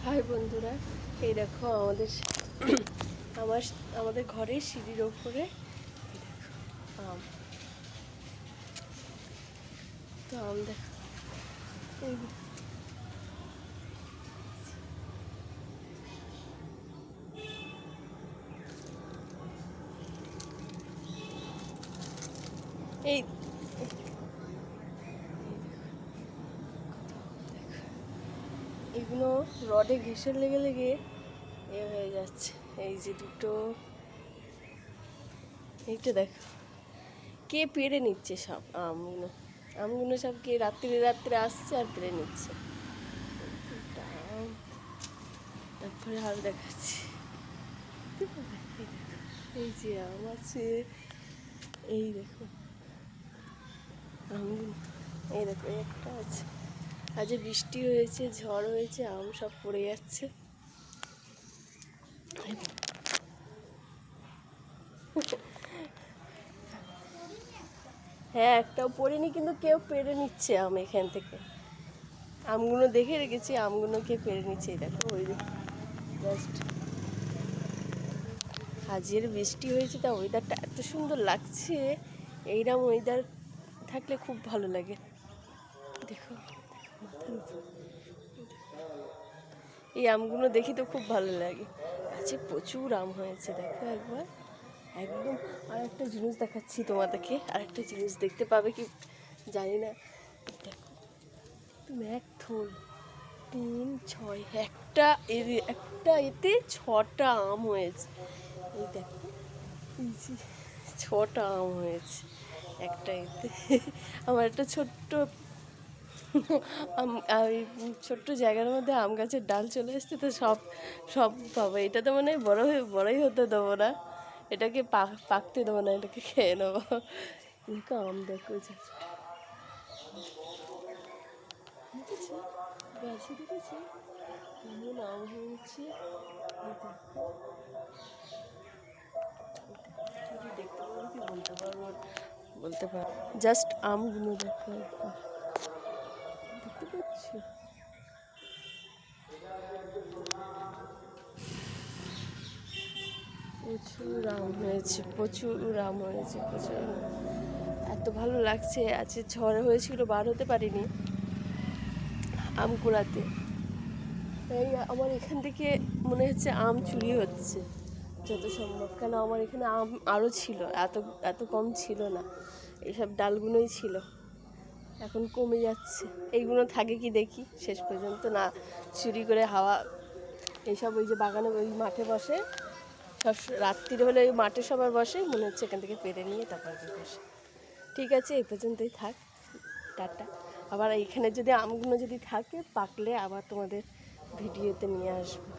High বন্ধুরা, এই দেখো আমাদের ঘরের সিঁড়ির ওপরে এই দেখো আম। তো আম দেখো, এই এই এগুলো রডে ঘেঁষে লেগে লেগে এ হয়ে যাচ্ছে। এই যে দুটো, এইটা দেখো কে পেড়ে নিচ্ছে সব আমগুলো। আমগুলো সব কে রাত্রে রাত্রে আসছে আর পেড়ে নিচ্ছে। তারপরে আর দেখাচ্ছি, এই যে আম আছে, এই দেখো আমগুলো, এই দেখো একটা আছে। আজ বৃষ্টি হয়েছে, ঝড় হয়েছে, আম সব পড়ে যাচ্ছে। হ্যাঁ, একটাও পড়েনি, কিন্তু কেউ পেড়ে নিচ্ছে আম এখান থেকে। আমগুলো দেখে রেখেছি, আমগুলো কে পেড়ে নিচ্ছে। এই দেখো ওই জাস্ট আজের বৃষ্টি হয়েছে, তা ওয়েদারটা এত সুন্দর লাগছে। এইরকম ওয়েদার থাকলে খুব ভালো লাগে। দেখো এই আমগুলো দেখি তো খুব ভালো লাগে। গাছে প্রচুর আম হয়েছে, দেখো একবার একদম। আর একটা জিনিস দেখাচ্ছি তোমাদেরকে, আর একটা জিনিস দেখতে পাবে কি জানি না। দেখো তুমি এক থোল 3, 6 একটা এতে 6টা আম হয়েছে। এই দেখো, এই যে 6টা আম হয়েছে একটা এতে। আমার একটা ছোট্ট ছোট্ট জায়গার মধ্যে আম গাছের ডাল চলে এসছে, তো সব সব পাবো। এটা তো মানে বড়ই হতে দেবো না, এটাকে পাকতে দেবো না, এটাকে খেয়ে নেবো। দেখো আম দেখো, দেখেছি গাছে, দেখেছি কেমন আম হয়েছে। দেখতে পারবো কি বলতে পারবো, বলতে পারবো। জাস্ট আমগুলো দেখো একবার, দেখতে পাচ্ছি প্রচুর আম হয়েছে, প্রচুর আম হয়েছে, প্রচুর। এত ভালো লাগছে। আজকে ঝড় হয়েছিল, বার হতে পারিনি আম কুড়াতে। এই আমার এখান থেকে মনে হচ্ছে আম চুরি হচ্ছে যত সম্ভব, কেন আমার এখানে আম আরও ছিল, এত এত কম ছিল না। এইসব ডালগুলোই ছিল, এখন কমে যাচ্ছে। এইগুলো থাকে কি দেখি শেষ পর্যন্ত না চুরি করে হাওয়া। এইসব ওই যে বাগানে ওই মাঠে বসে, সব রাত্রিরে হলে ওই মাঠে সবার বসে, মনে হচ্ছে এখান থেকে পেরে নিয়ে তারপর বসে। ঠিক আছে, এই পর্যন্তই থাক, টাটা। আবার এইখানে যদি আমগুলো যদি থাকে পাকলে আবার তোমাদের ভিডিওতে নিয়ে আসবো।